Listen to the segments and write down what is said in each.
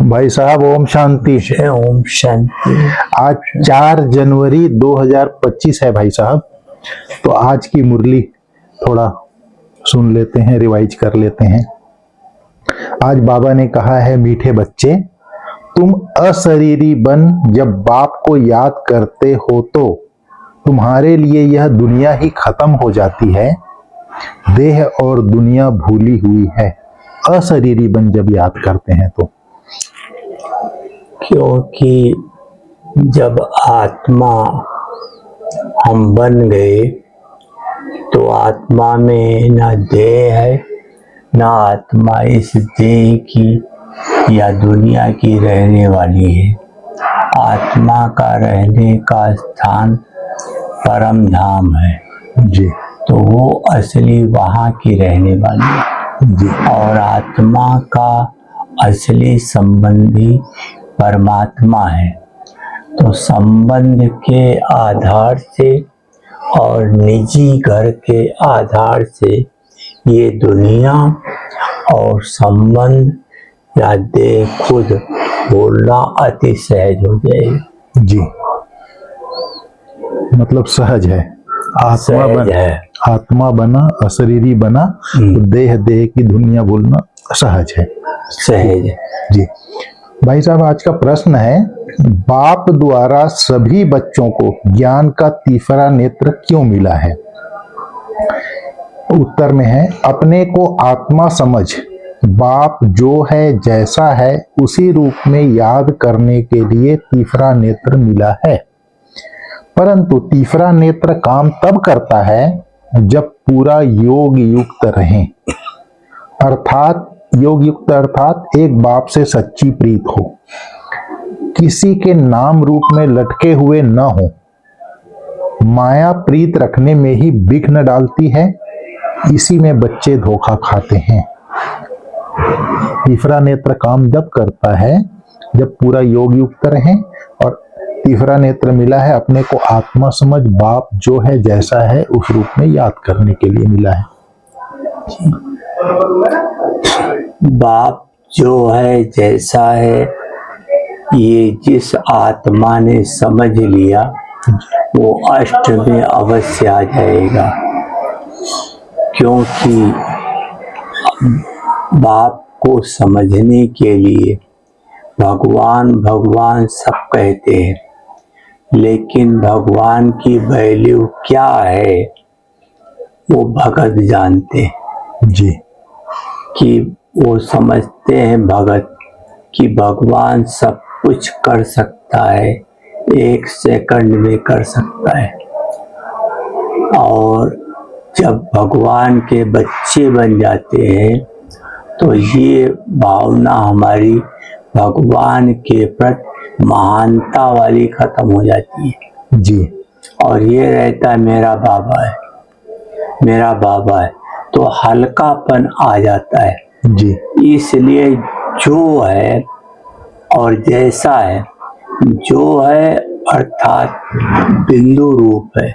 भाई साहब ओम शांति। ओम शांति। आज 4 जनवरी 2025 है भाई साहब। तो आज की मुरली थोड़ा सुन लेते हैं, रिवाइज कर लेते हैं। आज बाबा ने कहा है, मीठे बच्चे तुम अशरीरी बन जब बाप को याद करते हो तो तुम्हारे लिए यह दुनिया ही खत्म हो जाती है। देह और दुनिया भूली हुई है। अशरीरी बन जब याद करते हैं तो, क्योंकि जब आत्मा हम बन गए तो आत्मा में ना देह है, ना आत्मा इस देह की या दुनिया की रहने वाली है। आत्मा का रहने का स्थान परम धाम है जी। तो वो असली वहाँ की रहने वाली है जी। और आत्मा का असली संबंधी परमात्मा है। तो संबंध के आधार से और निजी घर के आधार से ये दुनिया और संबंध या देह खुद बोलना अति सहज हो जाएगा। जी, मतलब सहज है। आत्मा सहज है। आत्मा बना, अशरीरी बना तो देह की दुनिया बोलना सहज है। सहज है जी। भाई साहब आज का प्रश्न है, बाप द्वारा सभी बच्चों को ज्ञान का तीसरा नेत्र क्यों मिला है? उत्तर में है, अपने को आत्मा समझ बाप जो है जैसा है उसी रूप में याद करने के लिए तीसरा नेत्र मिला है। परंतु तीसरा नेत्र काम तब करता है जब पूरा योग युक्त रहे, अर्थात योग युक्त अर्थात एक बाप से सच्ची प्रीत हो, किसी के नाम रूप में लटके हुए न हो। माया प्रीत रखने में ही विघ्न डालती है, इसी में बच्चे धोखा खाते हैं। तीसरा नेत्र काम जब करता है जब पूरा योग युक्त रहे, और तीसरा नेत्र मिला है अपने को आत्मा समझ बाप जो है जैसा है उस रूप में याद करने के लिए मिला है। बाप जो है जैसा है ये जिस आत्मा ने समझ लिया वो अष्ट में अवश्य आ जाएगा, क्योंकि बाप को समझने के लिए भगवान भगवान सब कहते हैं, लेकिन भगवान की वैल्यू क्या है वो भगत जानते हैं। जी। कि वो समझते हैं भगत कि भगवान सब कुछ कर सकता है, 1 सेकंड में कर सकता है। और जब भगवान के बच्चे बन जाते हैं तो ये भावना हमारी भगवान के प्रति महानता वाली खत्म हो जाती है। जी। और ये रहता है मेरा बाबा है, मेरा बाबा है, तो हल्कापन आ जाता है। जी। इसलिए जो है और जैसा है, जो है अर्थात बिंदु रूप है,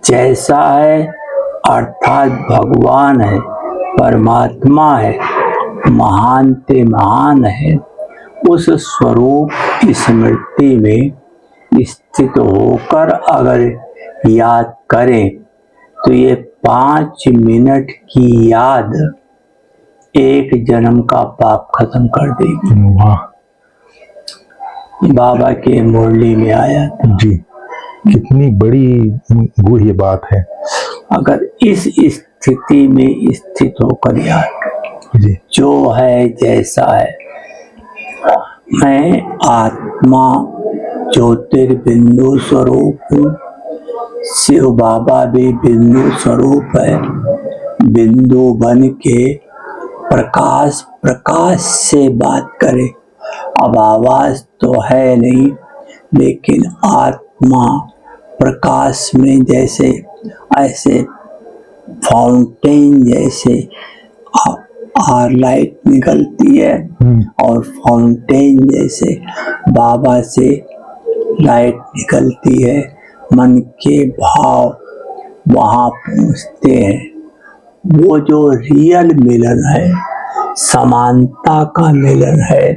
जैसा है अर्थात भगवान है, परमात्मा है, महान ते महान है, उस स्वरूप स्मृति में स्थित होकर अगर याद करें तो ये 5 मिनट की याद 1 जन्म का पाप खत्म कर देगी। वाह। बाबा के मुरली में आया था। जी, कितनी बड़ी गूढ़ बात है। अगर इस स्थिति में स्थित होकर याद करें, जी। जो है जैसा है, मैं आत्मा ज्योतिर्बिंदु स्वरूप हूँ, शिव बाबा भी बिंदु स्वरूप है। बिंदु बन के प्रकाश प्रकाश से बात करे। अब आवाज तो है नहीं, लेकिन आत्मा प्रकाश में जैसे ऐसे फाउंटेन जैसे लाइट निकलती है और फाउंटेन जैसे बाबा से लाइट निकलती है, मन के भाव वहाँ पहुँचते हैं। वो जो रियल मिलन है, समानता का मिलन है,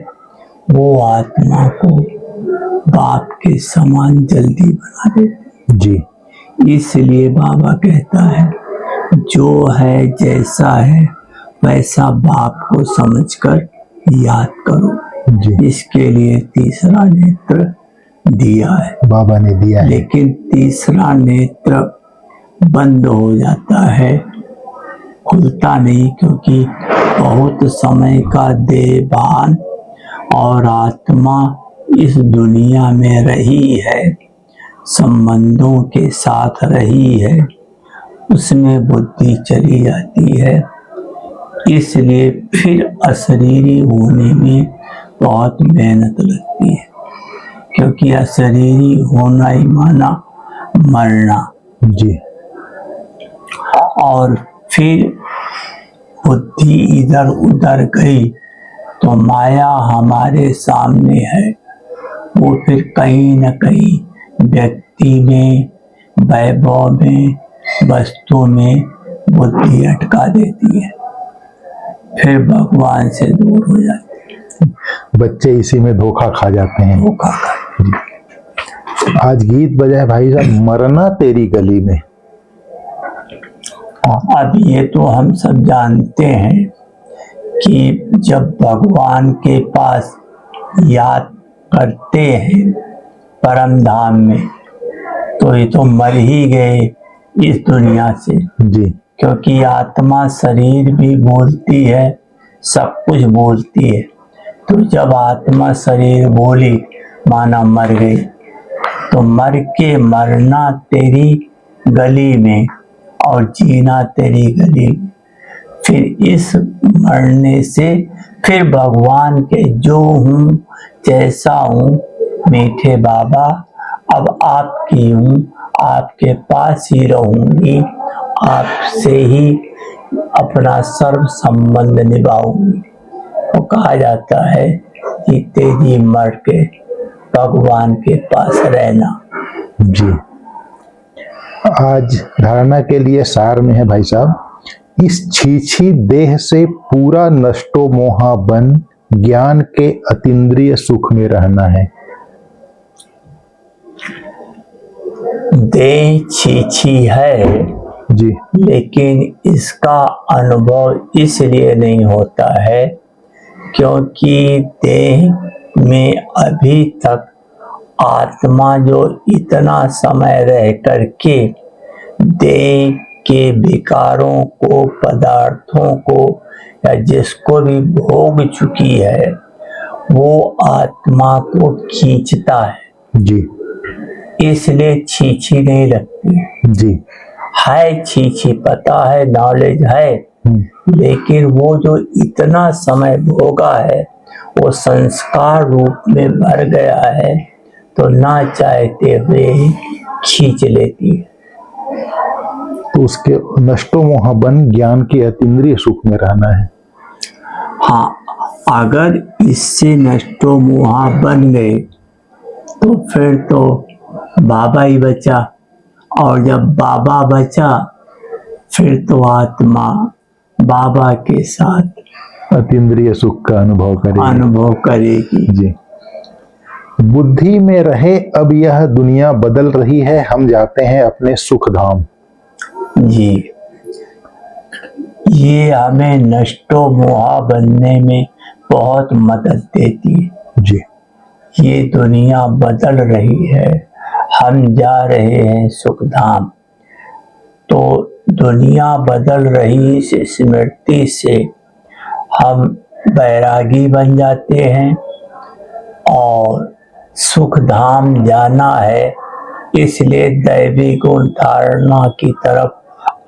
वो आत्मा को बाप के समान जल्दी बना देते। जी इसलिए बाबा कहता है जो है जैसा है वैसा बाप को समझकर याद करो। जी इसके लिए तीसरा नेत्र दिया है, बाबा ने दिया है। लेकिन तीसरा नेत्र बंद हो जाता है, खुलता नहीं, क्योंकि बहुत समय का देहभान और आत्मा इस दुनिया में रही है, संबंधों के साथ रही है, उसमें बुद्धि चली जाती है। इसलिए फिर अशरीरी होने में बहुत मेहनत लगती है, क्योंकि अशरीरी होना ही माना मरना। जी और फिर बुद्धि इधर उधर गई तो माया हमारे सामने है, वो फिर कहीं न कहीं व्यक्ति में, वैभव में, वस्तु में बुद्धि अटका देती है, फिर भगवान से दूर हो जाते हैं। बच्चे इसी में धोखा खा जाते हैं। धोखा खा। आज गीत बजाए भाई साहब, मरना तेरी गली में। अब ये तो हम सब जानते हैं कि जब भगवान के पास याद करते हैं परम धाम में, तो ये तो मर ही गए इस दुनिया से। जी क्योंकि आत्मा शरीर भी बोलती है, सब कुछ बोलती है। तो जब आत्मा शरीर बोली माना मर गई, तो मर के मरना तेरी गली में और जीना तेरी गली में। फिर इस मरने से फिर भगवान के जो हूँ जैसा हूँ मीठे बाबा, अब आपकी हूँ, आपके पास ही रहूंगी, आपसे ही अपना सर्व संबंध निभाऊंगी। तो कहा जाता है कि तेजी मर के भगवान के पास रहना। जी आज धारणा के लिए सार में है भाई साहब, इस छीछी देह से पूरा नष्टो मोहा बन ज्ञान के अतीन्द्रिय सुख में रहना है। देह छीछी है, जी लेकिन इसका अनुभव इसलिए नहीं होता है क्योंकि देह में अभी तक आत्मा जो इतना समय रह करके देह के विकारों को, पदार्थों को या जिसको भी भोग चुकी है, वो आत्मा को खींचता है। जी इसलिए छीछी नहीं लगती। जी है छीछी, पता है, नॉलेज है, लेकिन वो जो इतना समय भोगा है वो संस्कार रूप में भर गया है, तो ना चाहते हुए ही खींच लेती है। तो उसके नष्टो मोहा बन ज्ञान के अतीन्द्रिय सुख में रहना है। हाँ, अगर इससे नष्टो मोहा बन गए तो फिर तो बाबा ही बचा, और जब बाबा बचा फिर तो आत्मा बाबा के साथ अतीन्द्रिय सुख का अनुभव करेगी। जी बुद्धि में रहे अब यह दुनिया बदल रही है, हम जाते हैं अपने सुख धाम। जी, ये हमें नष्टो मोहा बनने में बहुत मदद देती है। जी ये दुनिया बदल रही है, हम जा रहे हैं सुख धाम। तो दुनिया बदल रही से स्मृति से हम बैरागी बन जाते हैं, और सुख धाम जाना है इसलिए दैवी गुण धारणा की तरफ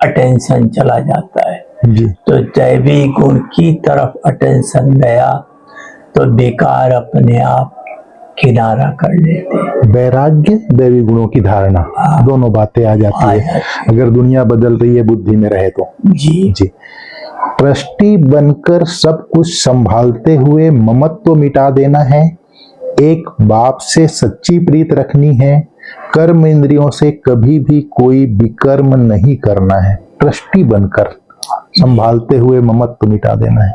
अटेंशन चला जाता है। जी तो दैवी गुण की तरफ अटेंशन गया तो बेकार अपने आप किनारा कर लेते हैं। वैराग्य, दैवी गुणों की धारणा, दोनों बातें आ जाती है अगर दुनिया बदल रही है बुद्धि में रहे तो। जी जी ट्रस्टी बनकर सब कुछ संभालते हुए ममत्व मिटा देना है, एक बाप से सच्ची प्रीत रखनी है, कर्म इंद्रियों से कभी भी कोई विकर्म नहीं करना है। ट्रस्टी बनकर संभालते हुए ममत्व मिटा देना है।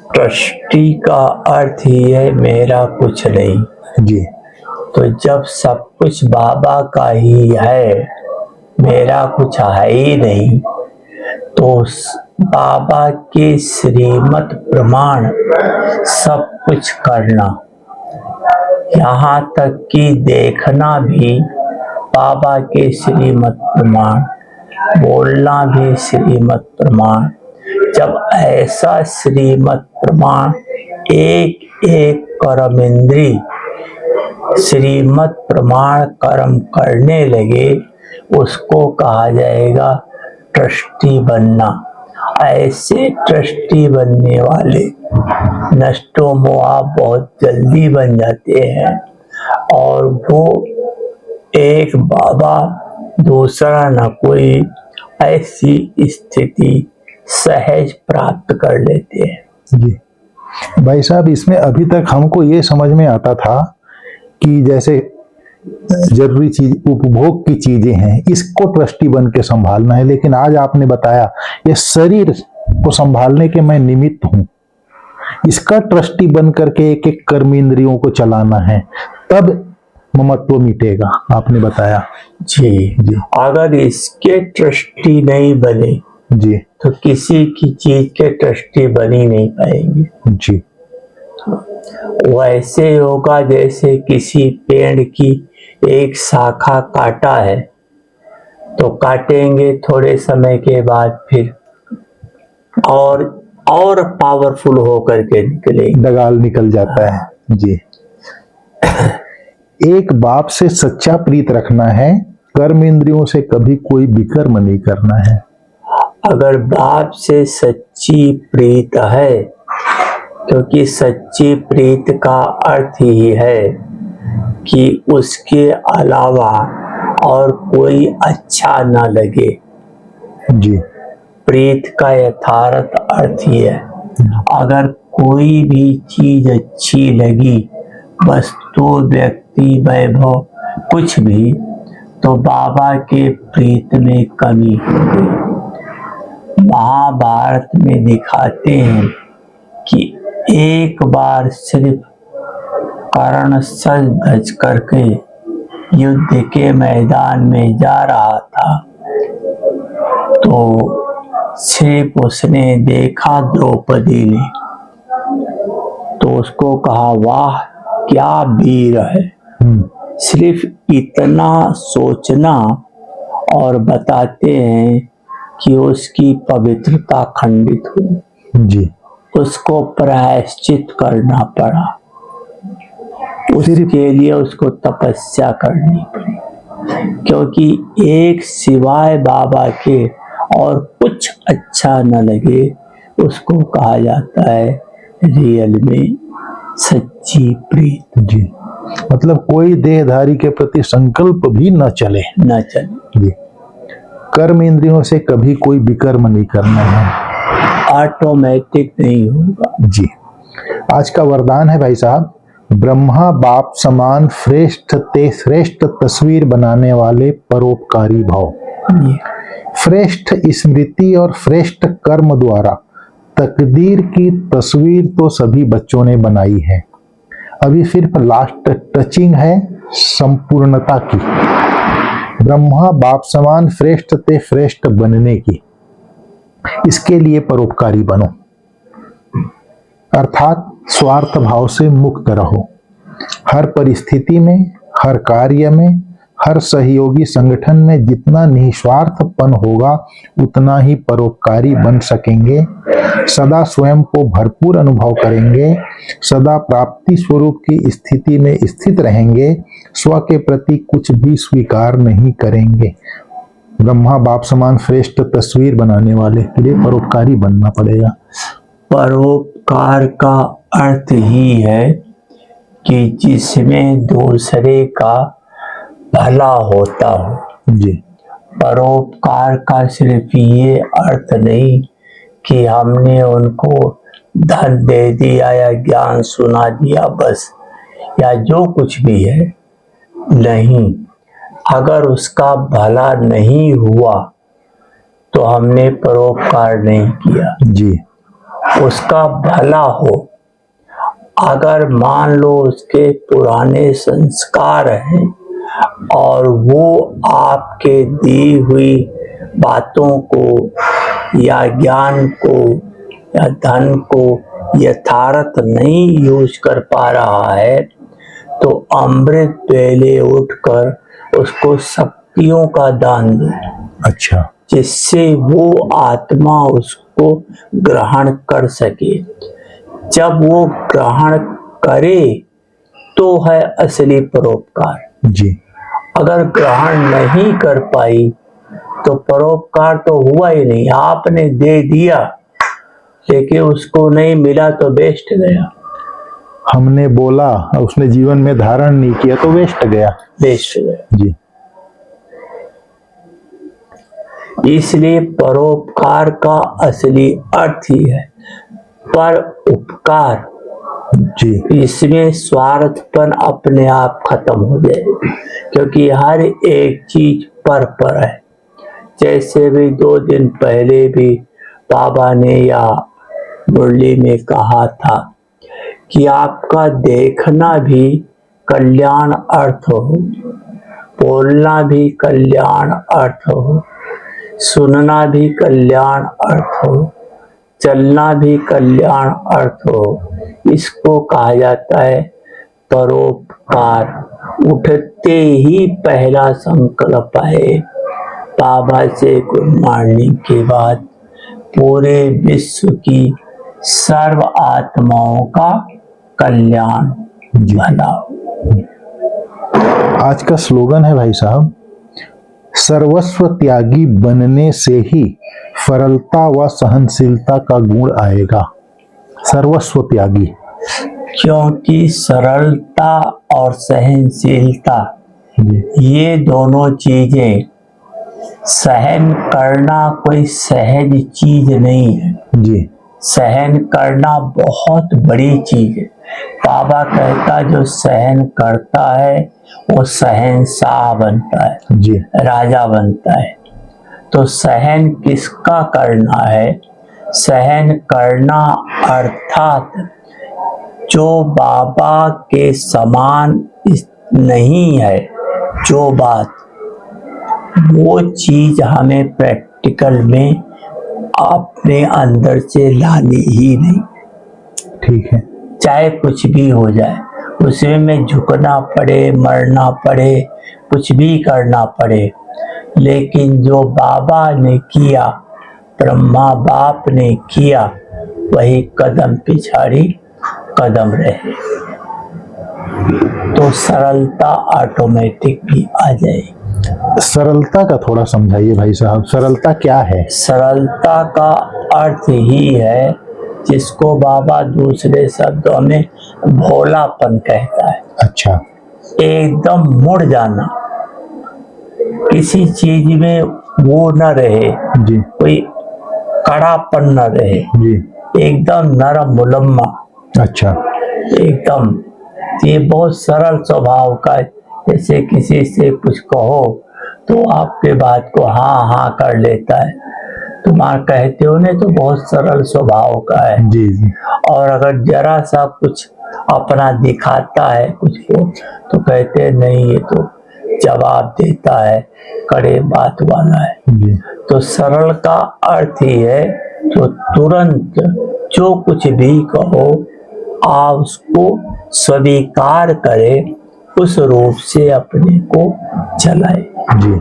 ट्रस्टी का अर्थ ही है मेरा कुछ नहीं। जी तो जब सब कुछ बाबा का ही है, मेरा कुछ है ही नहीं, तो बाबा के श्रीमत प्रमाण सब कुछ करना, यहाँ तक कि देखना भी बाबा के श्रीमत प्रमाण, बोलना भी श्रीमत प्रमाण। जब ऐसा श्रीमत प्रमाण एक एक कर्म इंद्री श्रीमत प्रमाण कर्म करने लगे, उसको कहा जाएगा ट्रस्टी बनना। ऐसे ट्रस्टी बनने वाले नष्टो मोहा बहुत जल्दी बन जाते हैं, और वो एक बाबा दूसरा न कोई ऐसी स्थिति सहज प्राप्त कर लेते हैं। जी भाई साहब, इसमें अभी तक हमको ये समझ में आता था कि जैसे जरूरी चीज उपभोग की चीजें हैं, इसको ट्रस्टी बन के संभालना है, लेकिन आज आपने बताया ये शरीर को संभालने के मैं निमित्त हूं, इसका ट्रस्टी बन करके एक एक कर्म इंद्रियों को चलाना है, तब ममत्व मिटेगा, आपने बताया। जी जी अगर इसके ट्रस्टी नहीं बने जी तो किसी की चीज के ट्रस्टी बन ही नहीं पाएंगे। जी वैसे होगा जैसे किसी पेड़ की एक शाखा काटा है, तो काटेंगे थोड़े समय के बाद फिर और पावरफुल होकर के निकलेंगे। डगाल निकल जाता है। जी एक बाप से सच्चा प्रीत रखना है, कर्म इंद्रियों से कभी कोई विकर्म नहीं करना है। अगर बाप से सच्ची प्रीत है, क्योंकि सच्ची प्रीत का अर्थ ही है कि उसके अलावा और कोई अच्छा ना लगे। जी प्रीत का यथार्थ अर्थ ही है, अगर कोई भी चीज अच्छी लगी, वस्तु व्यक्ति वैभव कुछ भी, तो बाबा के प्रीत में कमी हो गई। महाभारत में दिखाते हैं कि एक बार सिर्फ कर्ण सज धज करके युद्ध के मैदान में जा रहा था, तो सिर्फ उसने देखा द्रौपदी ने, तो उसको कहा वाह क्या वीर है। सिर्फ इतना सोचना और बताते हैं कि उसकी पवित्रता खंडित हुई। जी उसको प्रायश्चित करना पड़ा, उसके लिए उसको तपस्या करनी पड़ी, क्योंकि एक सिवाय बाबा के और कुछ अच्छा न लगे, उसको कहा जाता है रियल में सच्ची प्रीत। जी मतलब कोई देहधारी के प्रति संकल्प भी न चले। जी कर्म इंद्रियों से कभी कोई विकर्म नहीं करना है, ऑटोमेटिक नहीं होगा। जी आज का वरदान है भाई साहब, ब्रह्मा बाप समान श्रेष्ठ तस्वीर बनाने वाले परोपकारी भाव। श्रेष्ठ स्मृति और श्रेष्ठ कर्म द्वारा तकदीर की तस्वीर तो सभी बच्चों ने बनाई है, अभी सिर्फ लास्ट टचिंग है संपूर्णता की, ब्रह्मा बाप समान श्रेष्ठ ते श्रेष्ठ बनने की। इसके लिए परोपकारी बनो, अर्थात स्वार्थ भाव से मुक्त रहो। हर परिस्थिति में, हर कार्य में, हर सहयोगी संगठन में जितना निस्वार्थपन होगा उतना ही परोपकारी बन सकेंगे। सदा स्वयं को भरपूर अनुभव करेंगे, सदा प्राप्ति स्वरूप की स्थिति में स्थित रहेंगे, स्व के प्रति कुछ भी स्वीकार नहीं करेंगे। ब्रह्मा बाप समान श्रेष्ठ तस्वीर बनाने वाले के लिए परोपकारी बनना पड़ेगा। परोपकार का अर्थ ही है कि जिसमें दूसरे का भला होता हो। जी परोपकार का सिर्फ ये अर्थ नहीं कि हमने उनको धन दे दिया या ज्ञान सुना दिया बस, या जो कुछ भी है, नहीं। अगर उसका भला नहीं हुआ तो हमने परोपकार नहीं किया। जी उसका भला हो। अगर मान लो उसके पुराने संस्कार हैं और वो आपके दी हुई बातों को या ज्ञान को या धन को यथार्थ नहीं यूज कर पा रहा है, तो अमृत वेले उठकर उसको शक्तियों का दान दो। अच्छा, जिससे वो आत्मा उसको ग्रहण कर सके। जब वो ग्रहण करे तो है असली परोपकार। जी, अगर ग्रहण नहीं कर पाई तो परोपकार तो हुआ ही नहीं। आपने दे दिया लेकिन उसको नहीं मिला तो वेस्ट गया। हमने बोला उसने जीवन में धारण नहीं किया तो वेस्ट गया। वेस्ट गया। जी, इसलिए परोपकार का असली अर्थ ही है पर उपकार। जी, इसमें स्वार्थपन अपने आप खत्म हो जाएगा, क्योंकि हर एक चीज पर है। जैसे भी 2 दिन पहले भी बाबा ने या मुरली में कहा था कि आपका देखना भी कल्याण अर्थ हो, बोलना भी कल्याण अर्थ हो, सुनना भी कल्याण अर्थ हो, चलना भी कल्याण अर्थ हो। इसको कहा जाता है परोपकार। उठते ही पहला संकल्प है बाबा से गुड मॉर्निंग के बाद पूरे विश्व की सर्व आत्माओं का कल्याण भला हो। आज का स्लोगन है भाई साहब, सर्वस्व त्यागी बनने से ही सरलता व सहनशीलता का गुण आएगा। सर्वस्व त्यागी, क्योंकि सरलता और सहनशीलता ये दोनों चीजें, सहन करना कोई सहज चीज नहीं है। जी, सहन करना बहुत बड़ी चीज है। बाबा कहता जो सहन करता है वो शहंशाह बनता है, जी, राजा बनता है। तो सहन किसका करना है? सहन करना अर्थात जो बाबा के समान नहीं है, जो बात, वो चीज हमें प्रैक्टिकल में अपने अंदर से लानी ही नहीं। ठीक है, चाहे कुछ भी हो जाए, उसमें में झुकना पड़े, मरना पड़े, कुछ भी करना पड़े, लेकिन जो बाबा ने किया, ब्रह्मा बाप ने किया, वही कदम पिछाड़ी कदम रहे, तो सरलता ऑटोमेटिक भी आ जाएगी। सरलता का थोड़ा समझाइए भाई साहब, सरलता क्या है? सरलता का अर्थ ही है जिसको बाबा दूसरे शब्दों में भोलापन कहता है। अच्छा, एकदम मुड़ जाना, किसी चीज में वो न रहे, जी, कोई कड़ापन न रहे, जी, एकदम नरम मुलम्मा, अच्छा, एकदम। ये बहुत सरल स्वभाव का है। जैसे किसी से कुछ कहो तो आपके बात को हाँ हाँ कर लेता है, तुम्हारा कहते हो ने तो बहुत सरल स्वभाव का है। जी, जी, और अगर जरा सा कुछ अपना दिखाता है कुछ को तो कहते हैं नहीं ये तो जवाब देता है, कड़े बात वाला है। जी, तो सरल का अर्थ ही है जो तुरंत जो कुछ भी कहो आप उसको स्वीकार करे, उस रूप से अपने को चलाए। जी।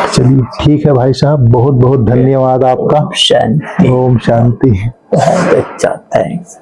चलिए ठीक है भाई साहब, बहुत बहुत धन्यवाद आपका। शांति। ओम शांति। बहुत अच्छा, थैंक्स।